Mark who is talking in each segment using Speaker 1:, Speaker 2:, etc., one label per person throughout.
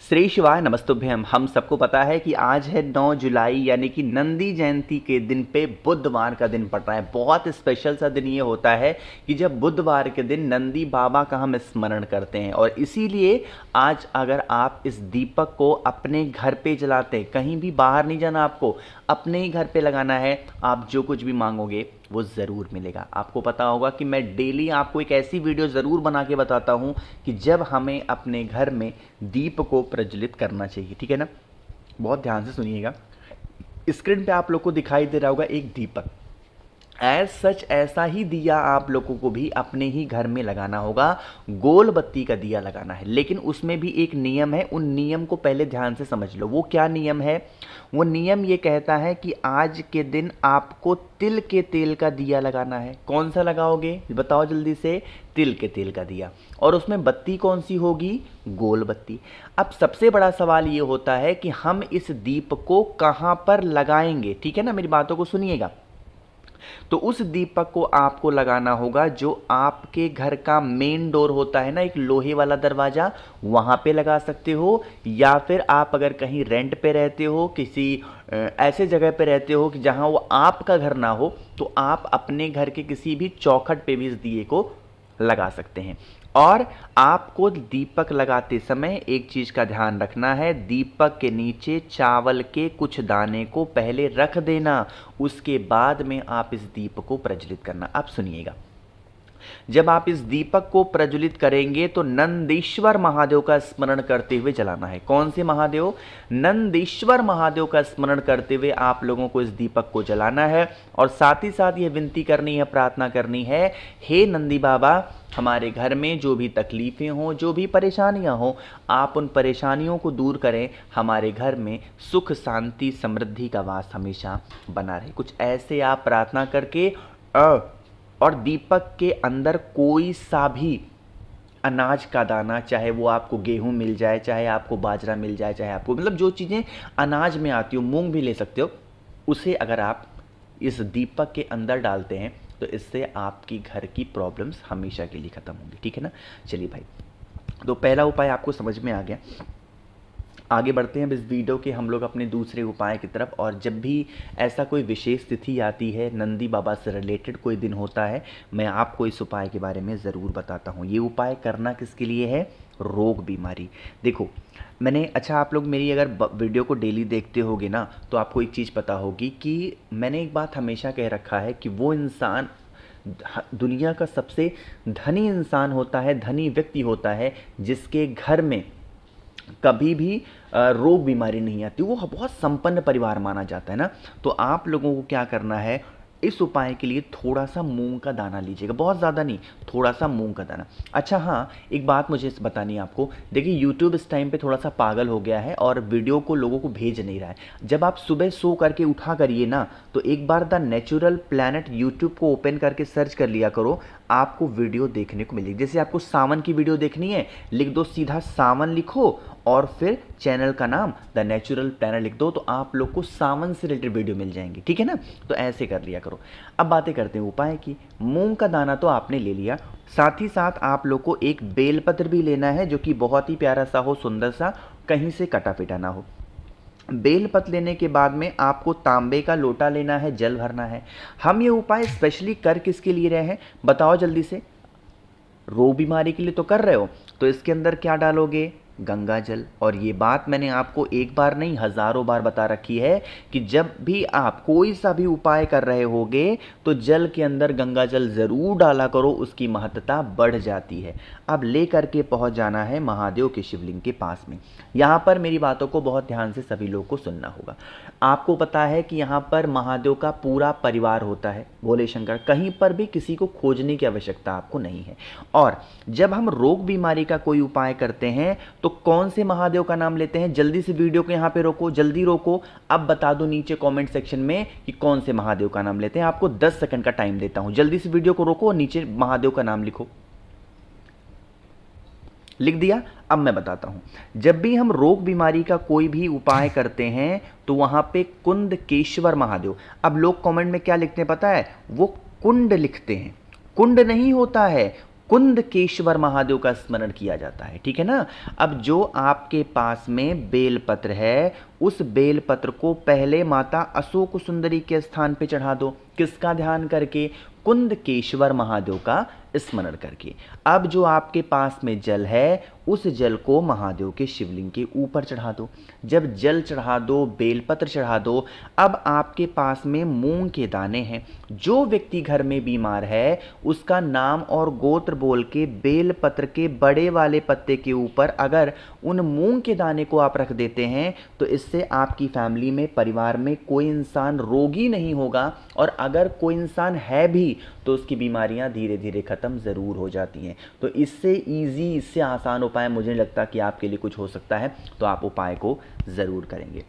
Speaker 1: श्री शिवाय नमस्तुभ्यम। हम सबको पता है कि आज है 9 जुलाई यानी कि नंदी जयंती के दिन पे बुधवार का दिन पड़ रहा है। बहुत स्पेशल सा दिन ये होता है कि जब बुधवार के दिन नंदी बाबा का हम स्मरण करते हैं और इसीलिए आज अगर आप इस दीपक को अपने घर पे जलाते हैं, कहीं भी बाहर नहीं जाना, आपको अपने ही घर पे लगाना है, आप जो कुछ भी मांगोगे वो ज़रूर मिलेगा। आपको पता होगा कि मैं डेली आपको एक ऐसी वीडियो ज़रूर बना के बताता हूँ कि जब हमें अपने घर में दीप को प्रज्वलित करना चाहिए, ठीक है ना। बहुत ध्यान से सुनिएगा। स्क्रीन पे आप लोग को दिखाई दे रहा होगा एक दीपक। एज सच ऐसा ही दिया आप लोगों को भी अपने ही घर में लगाना होगा। गोल बत्ती का दिया लगाना है, लेकिन उसमें भी एक नियम है। उन नियम को पहले ध्यान से समझ लो। वो क्या नियम है? वो नियम ये कहता है कि आज के दिन आपको तिल के तेल का दिया लगाना है। कौन सा लगाओगे बताओ जल्दी से? तिल के तेल का दिया। और उसमें बत्ती कौन सी होगी? गोल बत्ती। अब सबसे बड़ा सवाल ये होता है कि हम इस दीप को कहाँ पर लगाएंगे, ठीक है ना। मेरी बातों को सुनिएगा। तो उस दीपक को आपको लगाना होगा जो आपके घर का मेन डोर होता है ना, एक लोहे वाला दरवाजा, वहां पे लगा सकते हो। या फिर आप अगर कहीं रेंट पे रहते हो, किसी ऐसे जगह पे रहते हो कि जहां वो आपका घर ना हो, तो आप अपने घर के किसी भी चौखट पे भी इस दिए को लगा सकते हैं। और आपको दीपक लगाते समय एक चीज का ध्यान रखना है, दीपक के नीचे चावल के कुछ दाने को पहले रख देना, उसके बाद में आप इस दीप को प्रज्वलित करना। अब सुनिएगा, जब आप इस दीपक को प्रज्वलित करेंगे तो नंदीश्वर महादेव का स्मरण करते हुए जलाना है। कौन से महादेव? नंदीश्वर महादेव का स्मरण करते हुए आप लोगों को इस दीपक को जलाना है। और साथ ही साथ ये विनती करनी है, प्रार्थना करनी है, हे नंदी बाबा, हमारे घर में जो भी तकलीफें हों, जो भी परेशानियां हों, आप उन परेशानियों को दूर करें। हमारे घर में सुख शांति समृद्धि का वास हमेशा बना रहे। कुछ ऐसे आप प्रार्थना करके और दीपक के अंदर कोई सा भी अनाज का दाना, चाहे वो आपको गेहूं मिल जाए, चाहे आपको बाजरा मिल जाए, चाहे आपको मतलब जो चीज़ें अनाज में आती हो, मूंग भी ले सकते हो, उसे अगर आप इस दीपक के अंदर डालते हैं तो इससे आपकी घर की प्रॉब्लम्स हमेशा के लिए ख़त्म होंगी, ठीक है ना। चलिए भाई, तो पहला उपाय आपको समझ में आ गया। आगे बढ़ते हैं इस वीडियो के हम लोग अपने दूसरे उपाय की तरफ। और जब भी ऐसा कोई विशेष तिथि आती है, नंदी बाबा से रिलेटेड कोई दिन होता है, मैं आपको इस उपाय के बारे में ज़रूर बताता हूँ। ये उपाय करना किसके लिए है? रोग बीमारी। देखो मैंने, अच्छा आप लोग मेरी अगर वीडियो को डेली देखते होगे ना, तो आपको एक चीज़ पता होगी कि मैंने एक बात हमेशा कह रखा है कि वो इंसान दुनिया का सबसे धनी इंसान होता है, धनी व्यक्ति होता है, जिसके घर में कभी भी रोग बीमारी नहीं आती। वो बहुत संपन्न परिवार माना जाता है ना। तो आप लोगों को क्या करना है, इस उपाय के लिए थोड़ा सा मूंग का दाना लीजिएगा, बहुत ज़्यादा नहीं, थोड़ा सा मूंग का दाना। अच्छा हाँ, एक बात मुझे बतानी है आपको। देखिए यूट्यूब इस टाइम पे थोड़ा सा पागल हो गया है और वीडियो को लोगों को भेज नहीं रहा है। जब आप सुबह सो करके उठा करिए ना, तो एक बार द नेचुरल प्लैनेट यूट्यूब को ओपन करके सर्च कर लिया करो, आपको वीडियो देखने को मिलेगी। जैसे आपको सावन की वीडियो देखनी है, लिख दो सीधा सावन लिखो और फिर चैनल का नाम द नेचुरल प्लैनेट लिख दो, तो आप लोग को सावन से रिलेटेड वीडियो मिल जाएंगी, ठीक है ना। तो ऐसे कर लिया करो। अब बातें करते हैं उपाय की। मूंग का दाना तो आपने ले लिया, साथ ही साथ आप लोग को एक बेलपत्र भी लेना है, जो कि बहुत ही प्यारा सा हो, सुंदर सा, कहीं से कटा पिटा ना हो। बेलपत्र लेने के बाद में आपको तांबे का लोटा लेना है, जल भरना है। हम ये उपाय स्पेशली कर किसके लिए रहे हैं बताओ जल्दी से? रोग बीमारी के लिए तो कर रहे हो। तो इसके अंदर क्या डालोगे? गंगा जल। और ये बात मैंने आपको एक बार नहीं हजारों बार बता रखी है कि जब भी आप कोई सा भी उपाय कर रहे होगे तो जल के अंदर गंगा जल जरूर डाला करो, उसकी महत्ता बढ़ जाती है। अब ले करके पहुंच जाना है महादेव के शिवलिंग के पास में। यहाँ पर मेरी बातों को बहुत ध्यान से सभी लोग को सुनना होगा। आपको पता है कि यहाँ पर महादेव का पूरा परिवार होता है, भोले शंकर, कहीं पर भी किसी को खोजने की आवश्यकता आपको नहीं है। और जब हम रोग बीमारी का कोई उपाय करते हैं तो कौन से महादेव का नाम लेते हैं? जल्दी से वीडियो को यहाँ पे रोको, जल्दी रोको। अब बता दो नीचे कमेंट सेक्शन में कि कौन से महादेव का नाम लेते हैं। आपको 10 सेकंड का टाइम देता हूं, जल्दी से वीडियो को रोको और नीचे महादेव का नाम लिखो। लिख दिया? अब मैं बताता हूं। जब भी हम रोग बीमारी का कोई भी उपाय करते हैं तो वहां पे कुंडकेश्वर महादेव, अब लोग कमेंट में क्या लिखते हैं पता है? वो कुंड लिखते हैं, कुंड नहीं होता है, कुंदकेश्वर महादेव का स्मरण किया जाता है, ठीक है ना। अब जो आपके पास में बेलपत्र है, उस बेलपत्र को पहले माता अशोक सुंदरी के स्थान पे चढ़ा दो। किसका ध्यान करके? कुंदकेश्वर महादेव का स्मरण करके। अब जो आपके पास में जल है, उस जल को महादेव के शिवलिंग के ऊपर चढ़ा दो। जब जल चढ़ा दो, बेलपत्र चढ़ा दो, अब आपके पास में मूंग के दाने हैं। जो व्यक्ति घर में बीमार है, उसका नाम और गोत्र बोल के बेलपत्र के बड़े वाले पत्ते के ऊपर अगर उन मूंग के दाने को आप रख देते हैं, तो इससे आपकी फैमिली में, परिवार में कोई इंसान रोगी नहीं होगा, और अगर कोई इंसान है भी तो उसकी बीमारियां धीरे धीरे खत्म जरूर हो जाती हैं। तो इससे इजी, इससे आसान उपाय मुझे नहीं लगता कि आपके लिए कुछ हो सकता है, तो आप उपाय को जरूर करेंगे।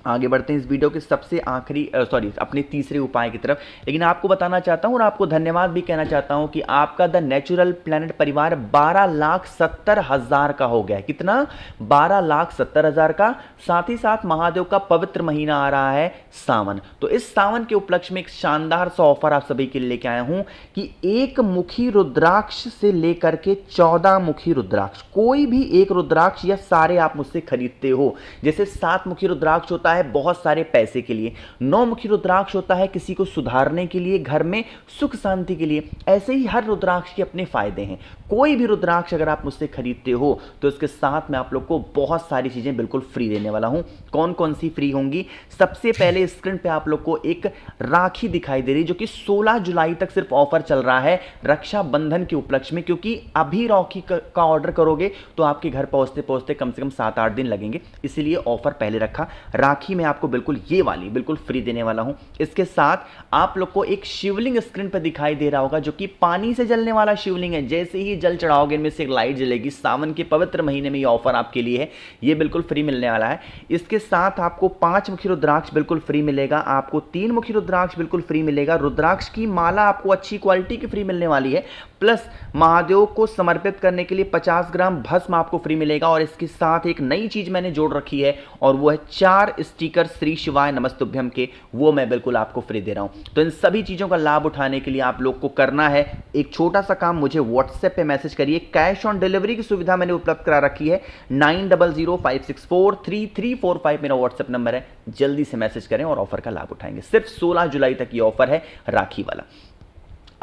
Speaker 1: आगे बढ़ते हैं इस वीडियो के सबसे आखिरी अपने तीसरे उपाय की तरफ। लेकिन आपको बताना चाहता हूं और आपको धन्यवाद भी कहना चाहता हूं कि आपका द नेचुरल प्लैनेट परिवार 12,70,000 का हो गया है। कितना? 12,70,000 का। साथ ही साथ महादेव का पवित्र महीना आ रहा है सावन। तो इस सावन के उपलक्ष्य में एक शानदार सा ऑफर आप सभी के लिए लेके आया हूं कि 1 मुखी रुद्राक्ष से लेकर के 14 मुखी रुद्राक्ष, कोई भी एक रुद्राक्ष या सारे आप मुझसे खरीदते हो। जैसे 7 मुखी रुद्राक्ष होता है बहुत सारे पैसे के लिए, 9 मुखी रुद्राक्ष होता है किसी को सुधारने के लिए, घर में सुख शांति के लिए। ऐसे ही हर रुद्राक्ष के अपने फायदे हैं। कोई भी रुद्राक्ष अगर आप मुझसे खरीदते हो तो इसके साथ मैं आप लोग को बहुत सारी चीजें बिल्कुल फ्री देने वाला हूं। कौन कौन सी फ्री होंगी? सबसे पहले स्क्रीन पे आप लोग को एक राखी दिखाई दे रही, जो कि 16 जुलाई तक सिर्फ ऑफर चल रहा है रक्षाबंधन के उपलक्ष्य में, क्योंकि अभी राखी का ऑर्डर करोगे तो आपके घर पहुंचते पहुंचते कम से कम 7-8 दिन लगेंगे, इसीलिए ऑफर पहले रखा। राखी में आपको बिल्कुल ये वाली बिल्कुल फ्री देने वाला हूं। इसके साथ आप लोग को एक शिवलिंग स्क्रीन पर दिखाई दे रहा होगा, जो कि पानी से जलने वाला शिवलिंग है। जैसे ही जल चढ़ाओगे इनमें से एक लाइट जलेगी। सावन के पवित्र महीने में ये ऑफर आपके लिए है, ये बिल्कुल फ्री मिलने वाला है। इसके साथ आपको 5 मुखी रुद्राक्ष बिल्कुल फ्री मिलेगा, आपको 3 मुखी रुद्राक्ष बिल्कुल फ्री मिलेगा। रुद्राक्ष की माला आपको अच्छी क्वालिटी की फ्री मिलने वाली है, प्लस महादेव को समर्पित करने के लिए 50 ग्राम भस्म आपको फ्री मिलेगा। और इसके साथ एक नई चीज मैंने जोड़ रखी है, और वो है 4 स्टिकर श्री शिवाय नमस्तुभ्यम के, वो मैं बिल्कुल आपको फ्री दे रहा हूं। तो इन सभी चीजों का लाभ उठाने के लिए आप लोग को करना है एक छोटा सा काम, मुझे व्हाट्सएप पे मैसेज करिए। कैश ऑन डिलीवरी की सुविधा मैंने उपलब्ध करा रखी है। 9005643345 मेरा व्हाट्सएप नंबर है। जल्दी से मैसेज करें और ऑफर का लाभ उठाएंगे। सिर्फ 16 जुलाई तक ये ऑफर है राखी वाला।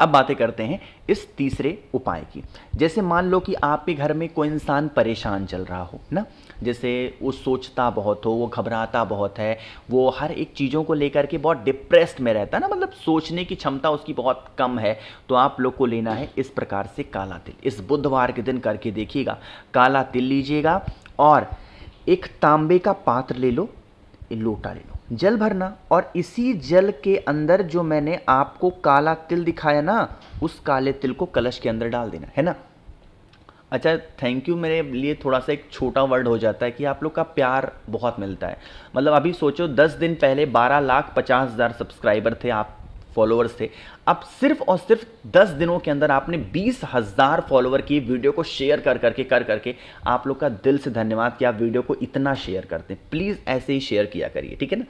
Speaker 1: अब बातें करते हैं इस तीसरे उपाय की। जैसे मान लो कि आपके घर में कोई इंसान परेशान चल रहा हो ना, जैसे वो सोचता बहुत हो, वो घबराता बहुत है, वो हर एक चीज़ों को लेकर के बहुत डिप्रेस्ड में रहता है ना, मतलब सोचने की क्षमता उसकी बहुत कम है। तो आप लोग को लेना है इस प्रकार से काला तिल। इस बुधवार के दिन करके देखिएगा। काला तिल लीजिएगा और एक तांबे का पात्र ले लो, लोटा ले लो, जल भरना, और इसी जल के अंदर जो मैंने आपको काला तिल दिखाया ना, उस काले तिल को कलश के अंदर डाल देना है ना। अच्छा, थैंक यू मेरे लिए थोड़ा सा एक छोटा वर्ड हो जाता है कि आप लोग का प्यार बहुत मिलता है। मतलब अभी सोचो 10 दिन पहले 12,50,000 सब्सक्राइबर थे, आप फॉलोअर्स थे। अब सिर्फ और सिर्फ 10 दिनों के अंदर आपने 20,000 फॉलोअर की वीडियो को शेयर कर करके आप लोग का दिल से धन्यवाद कि आप वीडियो को इतना शेयर करते हैं। प्लीज़ ऐसे ही शेयर किया करिए, ठीक है ना।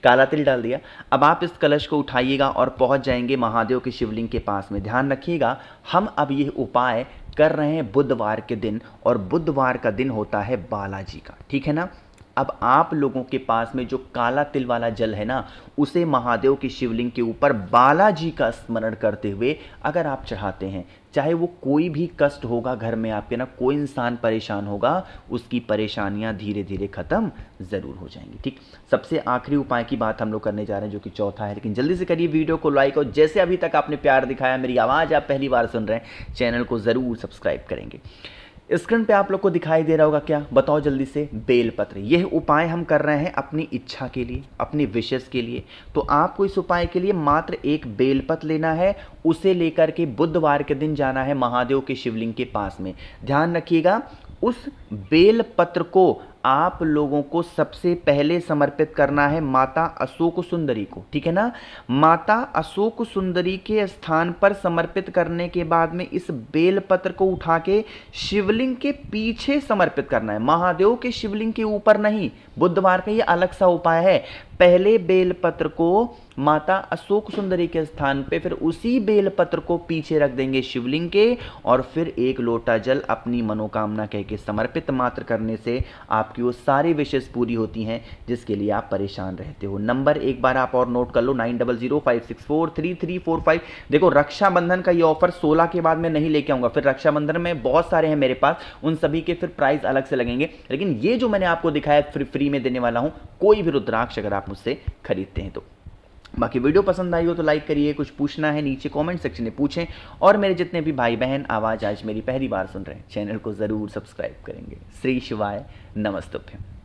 Speaker 1: काला तिल डाल दिया। अब आप इस कलश को उठाइएगा और पहुंच जाएंगे महादेव के शिवलिंग के पास में। ध्यान रखिएगा, हम अब ये उपाय कर रहे हैं बुधवार के दिन, और बुधवार का दिन होता है बालाजी का, ठीक है ना। अब आप लोगों के पास में जो काला तिल वाला जल है ना, उसे महादेव के शिवलिंग के ऊपर बालाजी का स्मरण करते हुए अगर आप चढ़ाते हैं, चाहे वो कोई भी कष्ट होगा घर में आपके ना, कोई इंसान परेशान होगा, उसकी परेशानियां धीरे धीरे खत्म जरूर हो जाएंगी, ठीक। सबसे आखिरी उपाय की बात हम लोग करने जा रहे हैं, जो कि चौथा है। लेकिन जल्दी से करिए वीडियो को लाइक, और जैसे अभी तक आपने प्यार दिखाया, मेरी आवाज़ आप पहली बार सुन रहे हैं, चैनल को ज़रूर सब्सक्राइब करेंगे। स्क्रीन पे आप लोग को दिखाई दे रहा होगा, क्या बताओ जल्दी से? बेलपत्र। यह उपाय हम कर रहे हैं अपनी इच्छा के लिए, अपनी विशेष के लिए। तो आपको इस उपाय के लिए मात्र एक बेलपत्र लेना है, उसे लेकर के बुधवार के दिन जाना है महादेव के शिवलिंग के पास में। ध्यान रखिएगा, उस बेलपत्र को आप लोगों को सबसे पहले समर्पित करना है माता अशोक सुंदरी को, ठीक है ना। माता अशोक सुंदरी के स्थान पर समर्पित करने के बाद में इस बेलपत्र को उठा के शिवलिंग के पीछे समर्पित करना है, महादेव के शिवलिंग के ऊपर नहीं। बुधवार का ये अलग सा उपाय है। पहले बेलपत्र को माता अशोक सुंदरी के स्थान पे फिर उसी बेलपत्र को पीछे रख देंगे शिवलिंग के, और फिर एक लोटा जल अपनी मनोकामना कह के समर्पित मात्र करने से आपकी वो सारी विशेष पूरी होती हैं जिसके लिए आप परेशान रहते हो। नंबर एक बार आप और नोट कर लो, 9005643345। देखो रक्षाबंधन का ये ऑफर 16 के बाद मैं नहीं लेके आऊंगा, फिर रक्षाबंधन में बहुत सारे हैं मेरे पास, उन सभी के फिर प्राइस अलग से लगेंगे, लेकिन ये जो मैंने आपको दिखाया फ्री में देने वाला हूं कोई भी रुद्राक्ष अगर आप मुझसे खरीदते हैं तो। बाकी वीडियो पसंद आई हो तो लाइक करिए, कुछ पूछना है नीचे कमेंट सेक्शन में पूछें, और मेरे जितने भी भाई बहन आवाज़ आज मेरी पहली बार सुन रहे हैं चैनल को ज़रूर सब्सक्राइब करेंगे। श्री शिवाय नमस्तुभ्यं।